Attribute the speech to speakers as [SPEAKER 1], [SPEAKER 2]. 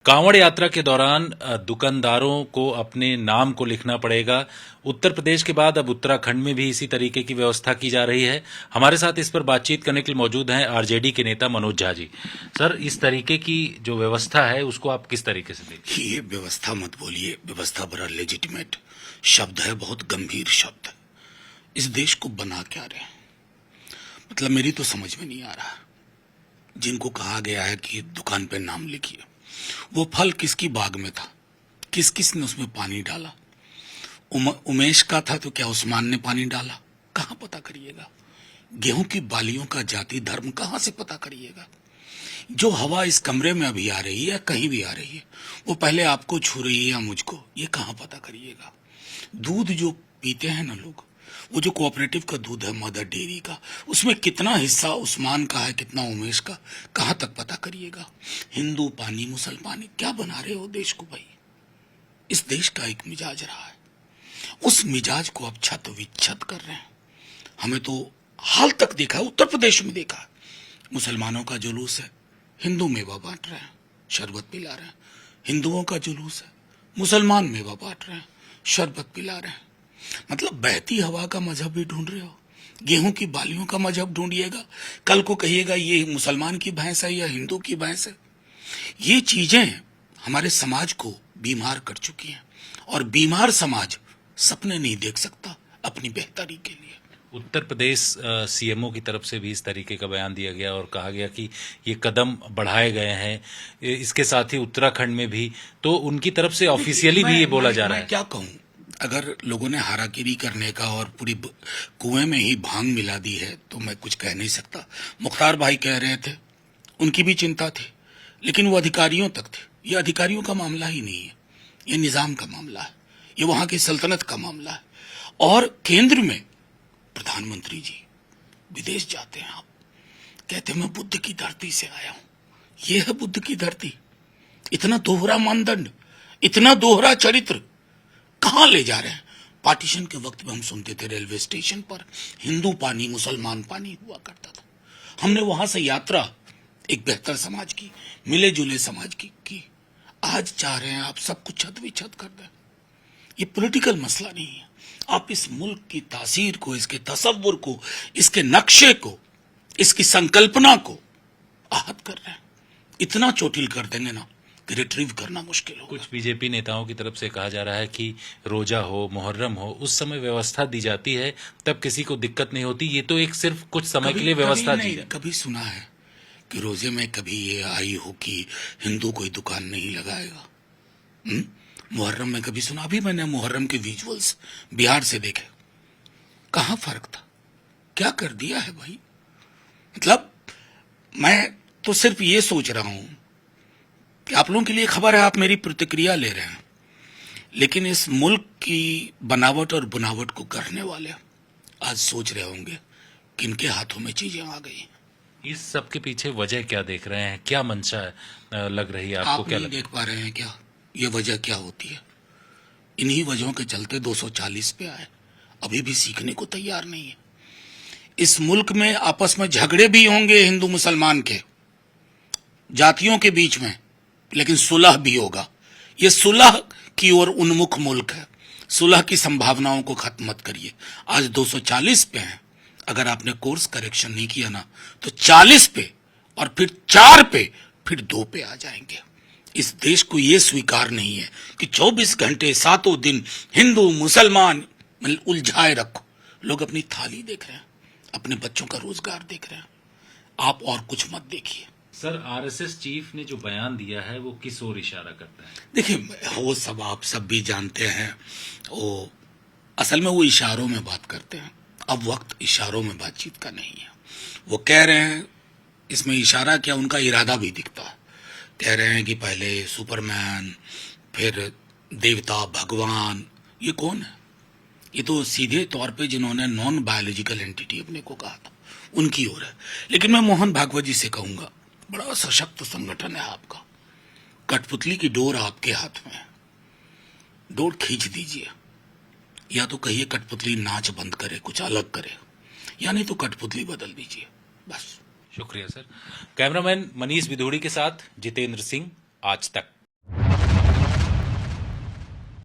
[SPEAKER 1] कांवड़ यात्रा के दौरान दुकानदारों को अपने नाम को लिखना पड़ेगा। उत्तर प्रदेश के बाद अब उत्तराखंड में भी इसी तरीके की व्यवस्था की जा रही है। हमारे साथ इस पर बातचीत करने के लिए मौजूद हैं आरजेडी के नेता मनोज झा जी। सर, इस तरीके की जो व्यवस्था है उसको आप किस तरीके से देखते हैं?
[SPEAKER 2] ये व्यवस्था मत बोलिए, व्यवस्था बड़ा लेजिटिमेट शब्द है, बहुत गंभीर शब्द है। इस देश को बना क्या रहे हैं, मतलब मेरी तो समझ में नहीं आ रहा। जिनको कहा गया है कि दुकान पे नाम लिखिए, वो फल किसकी बाग में था, किस किस ने उसमें पानी डाला? उमेश का था तो क्या उस्मान ने पानी डाला? कहां पता करिएगा? गेहूं की बालियों का जाति धर्म कहां से पता करिएगा? जो हवा इस कमरे में अभी आ रही है, कहीं भी आ रही है, वो पहले आपको छू रही है या मुझको, ये कहां पता करिएगा? दूध जो पीते हैं ना लोग, वो जो कोऑपरेटिव का दूध है मदर डेयरी का, उसमें कितना हिस्सा उस्मान का है, कितना उमेश का, कहां तक पता करिएगा? हिंदू पानी मुसलमानी क्या बना रहे हो देश को भाई? इस देश का एक मिजाज रहा है, उस मिजाज को अब छत विच्छत कर रहे हैं। हमें तो हाल तक देखा है, उत्तर प्रदेश में देखा, मुसलमानों का जुलूस है, हिंदू मेवा बांट रहे हैं, शरबत पिला रहे हैं। हिंदुओं का जुलूस है, मुसलमान मेवा बांट रहे हैं, शरबत पिला रहे हैं। मतलब बहती हवा का मजहब भी ढूंढ रहे हो, गेहूं की बालियों का मजहब ढूंढिएगा, कल को कहिएगा ये मुसलमान की भैंस है या हिंदू की भैंस है। ये चीजें हमारे समाज को बीमार कर चुकी हैं, और बीमार समाज सपने नहीं देख सकता अपनी बेहतरी के लिए।
[SPEAKER 1] उत्तर प्रदेश सीएमओ की तरफ से भी इस तरीके का बयान दिया गया और कहा गया कि ये कदम बढ़ाए गए हैं। इसके साथ ही उत्तराखंड में भी तो उनकी तरफ से ऑफिशियली भी ये बोला जा रहा है।
[SPEAKER 2] क्या कहूं, अगर लोगों ने हाराकिरी करने का और पूरी कुएं में ही भांग मिला दी है तो मैं कुछ कह नहीं सकता। मुख्तार भाई कह रहे थे, उनकी भी चिंता थी, लेकिन वो अधिकारियों तक थे। ये अधिकारियों का मामला ही नहीं है, ये निजाम का मामला है, ये वहां की सल्तनत का मामला है। और केंद्र में प्रधानमंत्री जी विदेश जाते हैं, आप कहते हैं मैं बुद्ध की धरती से आया हूं। ये है बुद्ध की धरती? इतना दोहरा मानदंड, इतना दोहरा चरित्र कहां ले जा रहे हैं? पार्टीशन के वक्त में हम सुनते थे रेलवे स्टेशन पर हिंदू पानी मुसलमान पानी हुआ करता था। हमने वहां से यात्रा एक बेहतर समाज की, मिले जुले समाज की। आज चाह रहे हैं आप सब कुछ छत विछत कर दें। ये पॉलिटिकल मसला नहीं है, आप इस मुल्क की तासीर को, इसके तसव्वुर को, इसके नक्शे को, इसकी संकल्पना को आहत कर रहे हैं। इतना चोटिल कर देंगे ना कि रिट्रीव करना मुश्किल होगा।
[SPEAKER 1] कुछ बीजेपी नेताओं की तरफ से कहा जा रहा है कि रोजा हो, मुहर्रम हो, उस समय व्यवस्था दी जाती है, तब किसी को दिक्कत नहीं होती। ये तो एक सिर्फ कुछ समय के लिए व्यवस्था दी है।
[SPEAKER 2] कभी सुना है कि रोजे में कभी ये आई हो कि हिंदू कोई दुकान नहीं लगाएगा? मुहर्रम में कभी सुना? अभी मैंने मुहर्रम के विजुअल्स बिहार से देखे, कहां फर्क था? क्या कर दिया है भाई? मतलब मैं तो सिर्फ ये सोच रहा हूं कि आप लोगों के लिए खबर है, आप मेरी प्रतिक्रिया ले रहे हैं, लेकिन इस मुल्क की बनावट और बुनावट को करने वाले आज सोच रहे होंगे कि इनके हाथों में चीजें आ गई।
[SPEAKER 1] इस सब के पीछे वजह क्या देख रहे हैं, क्या मंशा लग रही है आपको?
[SPEAKER 2] आप
[SPEAKER 1] क्या
[SPEAKER 2] नहीं देख पा रहे हैं क्या? ये वजह क्या होती है? इन्हीं वजहों के चलते 240 पे आए, अभी भी सीखने को तैयार नहीं है। इस मुल्क में आपस में झगड़े भी होंगे हिंदू मुसलमान के, जातियों के बीच में, लेकिन सुलह भी होगा। ये सुलह की ओर उन्मुख मुल्क है। सुलह की संभावनाओं को खत्म मत करिए। आज 240 पे हैं, अगर आपने कोर्स करेक्शन नहीं किया ना तो 40 पे, और फिर 4 पे, फिर 2 पे आ जाएंगे। इस देश को यह स्वीकार नहीं है कि 24 घंटे सातों दिन हिंदू मुसलमान उलझाए रखो। लोग अपनी थाली देख रहे हैं, अपने बच्चों का रोजगार देख रहे हैं, आप और कुछ मत देखिए।
[SPEAKER 1] सर, आरएसएस चीफ ने जो बयान दिया है वो किस ओर इशारा करता है?
[SPEAKER 2] देखिए, वो सब आप सब भी जानते हैं, वो असल में वो इशारों में बात करते हैं। अब वक्त इशारों में बातचीत का नहीं है। वो कह रहे हैं, इसमें इशारा क्या, उनका इरादा भी दिखता है। कह रहे हैं कि पहले सुपरमैन, फिर देवता, भगवान। ये कौन है? ये तो सीधे तौर पे जिन्होंने नॉन बायोलॉजिकल एंटिटी अपने को कहा था, उनकी ओर है। लेकिन मैं मोहन भागवत जी से कहूंगा, बड़ा सशक्त संगठन है आपका, कठपुतली की डोर आपके हाथ में है, डोर खींच दीजिए। या तो कहिए कठपुतली नाच बंद करे, कुछ अलग करे, या नहीं तो कठपुतली बदल दीजिए, बस।
[SPEAKER 1] शुक्रिया सर। कैमरामैन मनीष विधोड़ी के साथ जितेंद्र सिंह, आज तक।